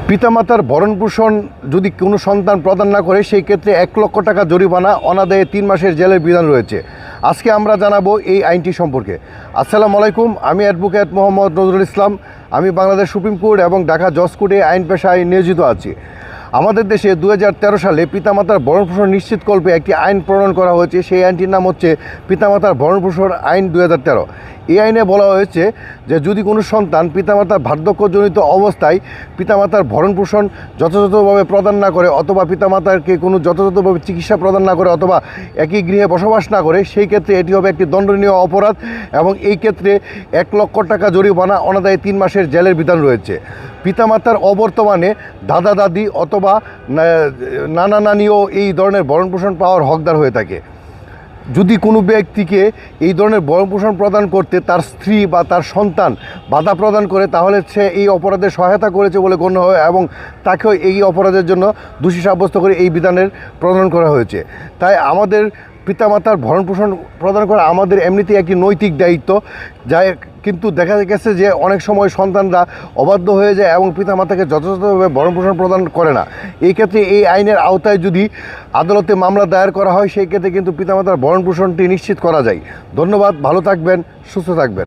পিতামাতার ভরণপোষণ যদি কোনো সন্তান প্রদান না করে সেই ক্ষেত্রে ১,০০,০০০ টাকা জরিমানা, অনাদায়ে ৩ মাসের জেলের বিধান রয়েছে। আজকে আমরা জানাবো এই আইনটি সম্পর্কে। আসসালামু আলাইকুম, আমি অ্যাডভোকেট মোহাম্মদ নজরুল ইসলাম। আমি বাংলাদেশ সুপ্রিম কোর্ট এবং ঢাকা জজ কোর্টে আইন পেশায় নিয়োজিত আছি। আমাদের দেশে ২০১৩ সালে পিতামাতার ভরণপোষণ নিশ্চিতকল্পে একটি আইন প্রণয়ন করা হয়েছে। সেই আইনটির নাম হচ্ছে পিতামাতার ভরণপোষণ আইন ২০১৩। এই আইনে বলা হয়েছে যে যদি কোনো সন্তান পিতামাতার বার্ধক্যজনিত অবস্থায় পিতামাতার ভরণপোষণ যথাযথভাবে প্রদান না করে, অথবা পিতামাতাকে কোনো যথাযথভাবে চিকিৎসা প্রদান না করে, অথবা একই গৃহে বসবাস না করে, সেই ক্ষেত্রে এটি হবে একটি দণ্ডনীয় অপরাধ এবং এই ক্ষেত্রে ১,০০,০০০ টাকা জরিমানা, অনাদায়ে ৩ মাসের জেলের বিধান রয়েছে। পিতামাতার অবর্তমানে দাদা দাদি অথবা নানা নানিও এই ধরনের ভরণপোষণ পাওয়ার হকদার হয়ে থাকে। যদি কোনো ব্যক্তিকে এই ধরনের ভরণপোষণ প্রদান করতে তার স্ত্রী বা তার সন্তান বাধা প্রদান করে, তাহলে সে এই অপরাধে সহায়তা করেছে বলে গণ্য হয় এবং তাকেও এই অপরাধের জন্য দোষী সাব্যস্ত করে এই বিধানের প্রদান করা হয়েছে। তাই আমাদের পিতামাতার ভরণপোষণ প্রদান করা আমাদের এমনিতেই একটি নৈতিক দায়িত্ব, যা কিন্তু দেখা গেছে যে অনেক সময় সন্তানরা অবাধ্য হয়ে যায় এবং পিতামাতাকে যথাযথভাবে ভরণপোষণ প্রদান করে না। এই ক্ষেত্রে এই আইনের আওতায় যদি আদালতে মামলা দায়ের করা হয়, সেই ক্ষেত্রে কিন্তু পিতামাতার ভরণপোষণটি নিশ্চিত করা যায়। ধন্যবাদ, ভালো থাকবেন, সুস্থ থাকবেন।